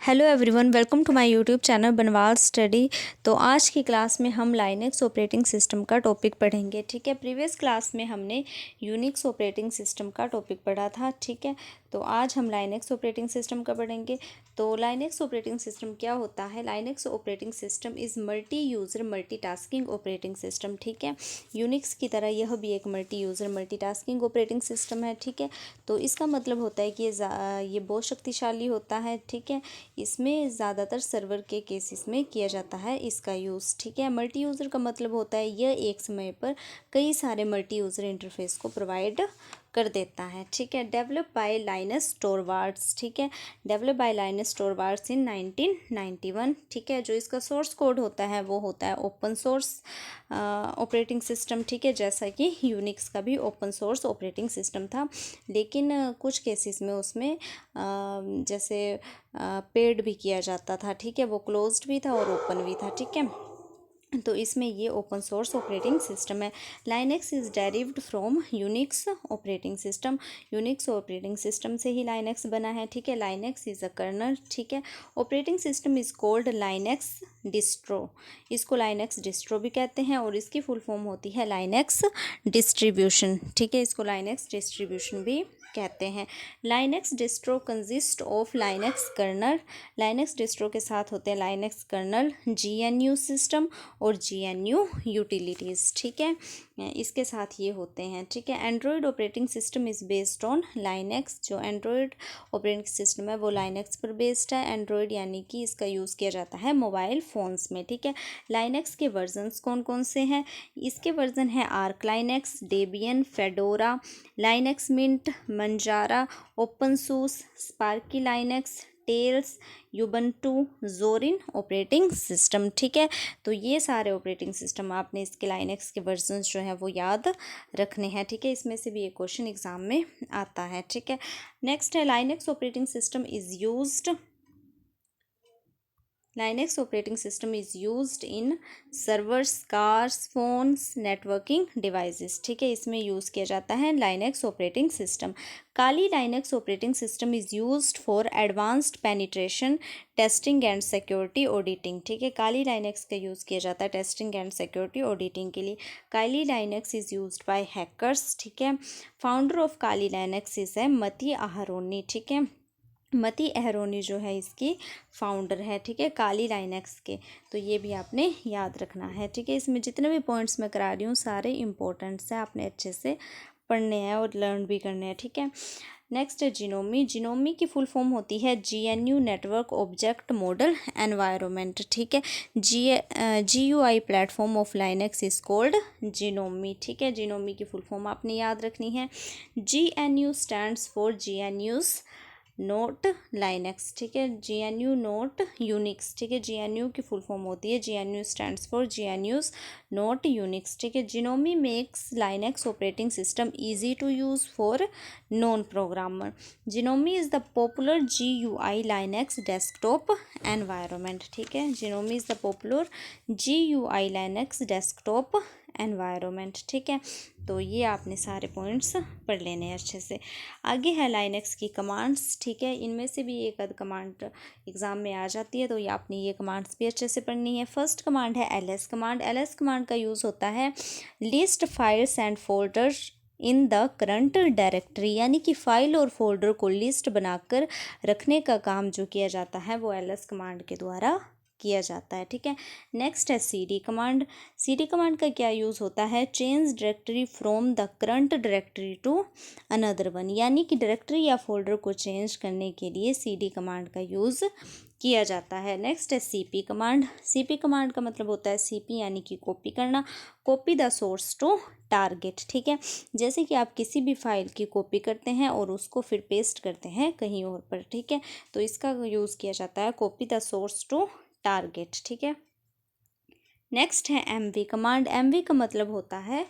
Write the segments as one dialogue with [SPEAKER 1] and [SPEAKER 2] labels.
[SPEAKER 1] Hello everyone, welcome to my YouTube channel Banwal study. तो आज की क्लास में हम लाइनेक्स ऑपरेटिंग सिस्टम का टॉपिक पढ़ेंगे। ठीक है, प्रीवियस क्लास में हमने यूनिक्स ऑपरेटिंग सिस्टम का टॉपिक पढ़ा था। ठीक है, तो आज हम लाइनेक्स ऑपरेटिंग सिस्टम का पढ़ेंगे। तो लाइनेक्स ऑपरेटिंग सिस्टम क्या होता है? Linux operating system is multi user multitasking operating system. ठीक है, यूनिक्स की तरह यह भी एक multi user multitasking operating system है। ठीक है, तो इसका मतलब होता है कि ये बहुत शक्तिशाली होता है। ठीक है, इसमें ज़्यादातर सर्वर के केसेस में किया जाता है इसका यूज़। ठीक है, मल्टी यूज़र का मतलब होता है यह एक समय पर कई सारे मल्टी यूज़र इंटरफेस को प्रोवाइड कर देता है। ठीक है, डेवलप बाय लाइनस टोरवाल्ड्स। ठीक है, develop by Linus Torvalds in 1991। ठीक है, जो इसका सोर्स कोड होता है वो होता है ओपन सोर्स ऑपरेटिंग सिस्टम। ठीक है, जैसा कि यूनिक्स का भी ओपन सोर्स ऑपरेटिंग सिस्टम था, लेकिन कुछ केसेस में उसमें जैसे पेड भी किया जाता था। ठीक है, वो क्लोज्ड भी था और ओपन भी था। ठीक है, तो इसमें ये ओपन सोर्स ऑपरेटिंग सिस्टम है। Linux is derived from Unix operating system. Unix operating system से ही लाइनेक्स बना है। ठीक है, लाइनेक्स इज़ अ कर्नल। ठीक है, operating system is called Linux distro. इसको लाइनेक्स डिस्ट्रो भी कहते हैं और इसकी फुल फॉर्म होती है लाइनेक्स डिस्ट्रीब्यूशन। ठीक है, इसको लाइनेक्स डिस्ट्रीब्यूशन भी कहते हैं। Linux distro consist of Linux kernel. Linux distro के साथ होते हैं लाइनेक्स कर्नल, GNU सिस्टम और GNU यूटिलिटीज़। ठीक है, इसके साथ ये होते हैं। ठीक है, Android operating system is based on Linux. जो एंड्रॉयड ऑपरेटिंग सिस्टम है वो लाइनेक्स पर बेस्ड है। एंड्रॉयड यानी कि इसका यूज़ किया जाता है मोबाइल फ़ोन्स में। ठीक है, लाइनेक्स के वर्जन्स कौन कौन से हैं? इसके वर्जन है Arch Linux, Debian, Fedora, Linux Mint, Manjaro, open SUSE, Sparky Linux, Tails, Ubuntu, Zorin operating system. ठीक है, तो ये सारे ऑपरेटिंग सिस्टम आपने इसके लाइनेक्स के वर्जन्स जो हैं वो याद रखने हैं। ठीक है, इसमें से भी एक क्वेश्चन एग्जाम में आता है। ठीक है, नेक्स्ट है Linux operating system is used. Linux operating system is used in servers, cars, phones, networking devices। ठीक है, इसमें यूज़ किया जाता है Linux operating system। Kali Linux operating system is used for advanced penetration testing and security auditing। ठीक है, काली Linux का use किया जाता है टेस्टिंग एंड सिक्योरिटी ऑडिटिंग के लिए। काली Linux is used by hackers। ठीक है, founder of Kali Linux is है मती अहरोनी। ठीक है, मती अहरोनी जो है इसकी फाउंडर है। ठीक है, काली लाइनेक्स के। तो ये भी आपने याद रखना है। ठीक है, इसमें जितने भी पॉइंट्स मैं करा रही हूँ सारे इंपॉर्टेंट्स हैं, आपने अच्छे से पढ़ने हैं और लर्न भी करने हैं। ठीक है, नेक्स्ट है जिनोमी। जिनोमी की फुल फॉर्म होती है GNU network object model environment. ठीक है, GUI platform of Linux is called GNOME. ठीक है, जिनोमी की फुल फॉर्म आपने याद रखनी है। GNU stands for GNU's note Linux. ठीक है, GNU नोट यूनिक्स। ठीक है, GNU की फुल फॉर्म होती है GNU stands for GNU's not Unix. ठीक है, GNOME makes Linux operating system easy to use for non programmer. GNOME is the popular GUI Linux desktop environment. ठीक है, GNOME is the popular GUI Linux desktop environment. ठीक है, तो ये आपने सारे पॉइंट्स पढ़ लेने हैं अच्छे से। आगे है लाइनेक्स की कमांड्स। ठीक है, इनमें से भी एक आध कमांड एग्जाम में आ जाती है, तो ये आपने ये कमांड्स भी अच्छे से पढ़नी है। फर्स्ट कमांड है LS कमांड। LS कमांड का यूज़ होता है list files and folders in the current directory, यानी कि फाइल और फोल्डर को लिस्ट बनाकर रखने का काम जो किया जाता है वो LS कमांड के द्वारा किया जाता है। ठीक है, नेक्स्ट है CD कमांड। CD कमांड का क्या यूज़ होता है? Change directory from the current directory to another one, यानी कि डायरेक्टरी या फोल्डर को चेंज करने के लिए CD कमांड का यूज़ किया जाता है। नेक्स्ट है CP कमांड। CP कमांड का मतलब होता है CP यानी कि कॉपी करना, copy the source to target. ठीक है, जैसे कि आप किसी भी फाइल की कॉपी करते हैं और उसको फिर पेस्ट करते हैं कहीं और पर। ठीक है, तो इसका यूज़ किया जाता है copy the source to target. ठीक है, नेक्स्ट है MV कमांड। MV का मतलब होता है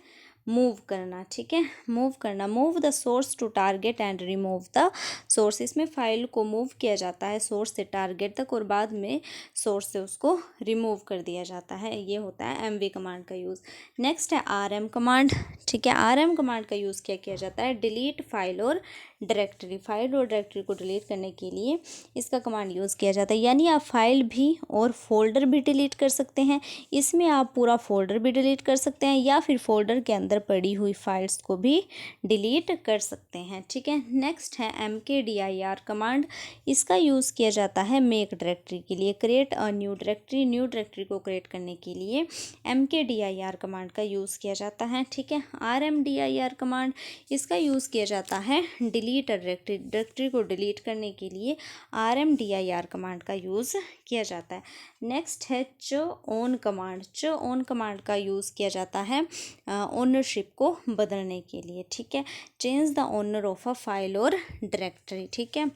[SPEAKER 1] मूव करना। ठीक है, मूव करना, move the source to target and remove the source. इसमें फाइल को मूव किया जाता है सोर्स से टारगेट तक और बाद में सोर्स से उसको रिमूव कर दिया जाता है। ये होता है MV कमांड का यूज़। नेक्स्ट है RM कमांड। ठीक है, RM कमांड का यूज़ क्या किया जाता है? डिलीट फाइल और डायरेक्टरी, फाइल और डायरेक्टरी को डिलीट करने के लिए इसका कमांड यूज़ किया जाता है। यानी आप फाइल भी और फोल्डर भी डिलीट कर सकते हैं। इसमें आप पूरा फोल्डर भी डिलीट कर सकते हैं या फिर फोल्डर के अंदर पड़ी हुई फाइल्स को भी डिलीट कर सकते हैं। ठीक है, नेक्स्ट है mkdir कमांड। इसका यूज़ किया जाता है मेक डायरेक्टरी के लिए, create a new directory. New directory को क्रिएट करने के लिए mkdir कमांड का यूज़ किया जाता है। ठीक है, rmdir कमांड, इसका यूज़ किया जाता है डिलीट डायरेक्टरी, डायरेक्टरी को डिलीट करने के लिए rmdir कमांड का यूज़ किया जाता है। नेक्स्ट है chown कमांड। chown कमांड का यूज़ किया जाता है ओनरशिप को बदलने के लिए। ठीक है, change the owner of a file और डायरेक्टरी। ठीक है,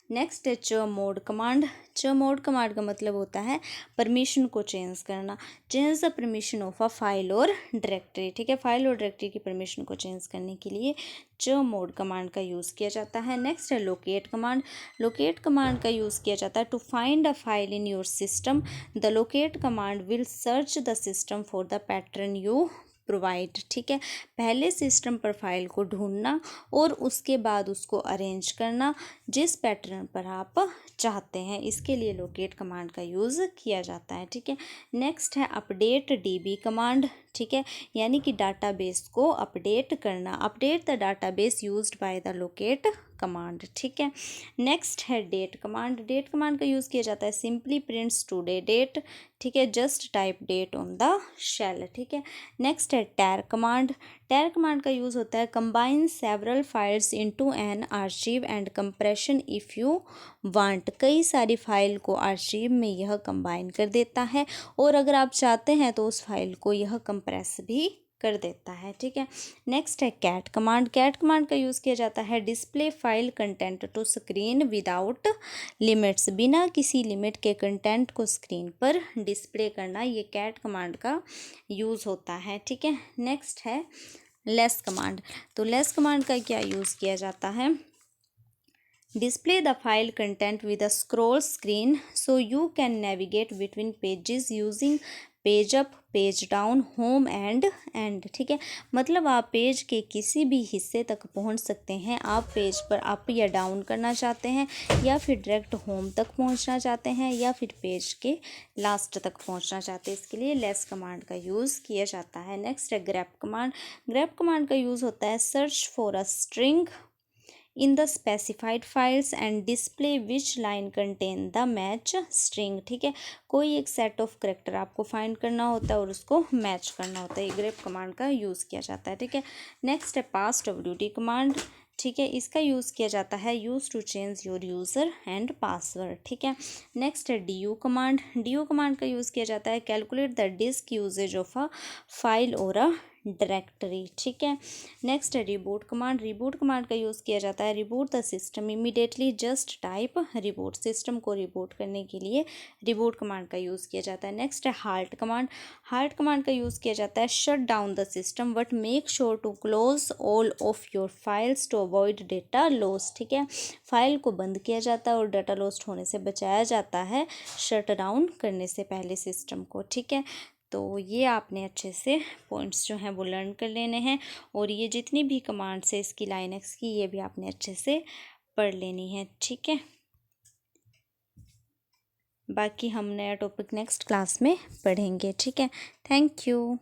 [SPEAKER 1] नेक्स्ट है chmod कमांड। chmod कमांड का मतलब होता है परमिशन को चेंज करना, change the permission of a file और डायरेक्टरी। ठीक है, फाइल और डायरेक्टरी की परमिशन को चेंज करने के लिए chmod कमांड का यूज़ किया जाता है। नेक्स्ट है लोकेट कमांड। लोकेट कमांड का यूज़ किया जाता है to find a file in your system. The locate command will search the system for the pattern you provide. ठीक है, पहले सिस्टम पर फाइल को ढूंढना और उसके बाद उसको अरेंज करना जिस पैटर्न पर आप चाहते हैं, इसके लिए लोकेट कमांड का यूज़ किया जाता है। ठीक है, नेक्स्ट है अपडेट डीबी कमांड। ठीक है, यानी कि डाटाबेस को अपडेट करना, update the database used by the locate command. ठीक है, नेक्स्ट है डेट कमांड। डेट कमांड का यूज़ किया जाता है सिंपली प्रिंट्स टुडे डेट। ठीक है, just type date on the shell. ठीक है, नेक्स्ट है टैर कमांड। टैर कमांड का यूज़ होता है combine several files into an archive and compression if you want. कई सारी फाइल को आर्चिव में यह कंबाइन कर देता है और अगर आप चाहते हैं तो उस फाइल को यह कंप्रेस भी कर देता है। ठीक है, नेक्स्ट है कैट कमांड। कैट कमांड का यूज़ किया जाता है display file content to screen without limits. बिना किसी लिमिट के कंटेंट को स्क्रीन पर डिस्प्ले करना, ये कैट कमांड का यूज़ होता है। ठीक है, नेक्स्ट है लेस कमांड। तो लेस कमांड का क्या यूज़ किया जाता है, display the file content with a scroll screen so you can navigate between pages using page up, page down, home and and. ठीक है, मतलब आप पेज के किसी भी हिस्से तक पहुंच सकते हैं। आप पेज पर अप या डाउन करना चाहते हैं या फिर डायरेक्ट होम तक पहुंचना चाहते हैं या फिर पेज के लास्ट तक पहुंचना चाहते हैं, इसके लिए लेस कमांड का यूज़ किया जाता है। नेक्स्ट है ग्रैप कमांड। ग्रैप कमांड का यूज़ होता है search for a string in the specified files and display which line contain the match string। ठीक है, कोई एक सेट ऑफ करेक्टर आपको फाइंड करना होता है और उसको मैच करना होता है, ग्रेप कमांड का यूज़ किया जाता है। ठीक है, नेक्स्ट है पास wd कमांड। ठीक है, इसका यूज़ किया जाता है use to change your user and password. ठीक है, नेक्स्ट है du कमांड। du कमांड का यूज़ किया जाता है calculate the disk usage of a file और अ डायरेक्टरी। ठीक है, नेक्स्ट है रिबूट कमांड। रिबूट कमांड का यूज़ किया जाता है reboot the system immediately, just type reboot. System को रिबूट करने के लिए रिबूट कमांड का यूज़ किया जाता है। नेक्स्ट है हाल्ट कमांड। हाल्ट कमांड का यूज़ किया जाता है shut down the system but make sure to close all of your files to avoid data loss. ठीक है, फाइल को बंद किया जाता है और डाटा लॉस्ट होने से बचाया जाता है शट डाउन करने से पहले सिस्टम को। ठीक है, तो ये आपने अच्छे से पॉइंट्स जो हैं वो लर्न कर लेने हैं और ये जितनी भी कमांड्स है इसकी लाइनक्स की, ये भी आपने अच्छे से पढ़ लेनी है। ठीक है, बाकी हम नया टॉपिक नेक्स्ट क्लास में पढ़ेंगे। ठीक है, थैंक यू।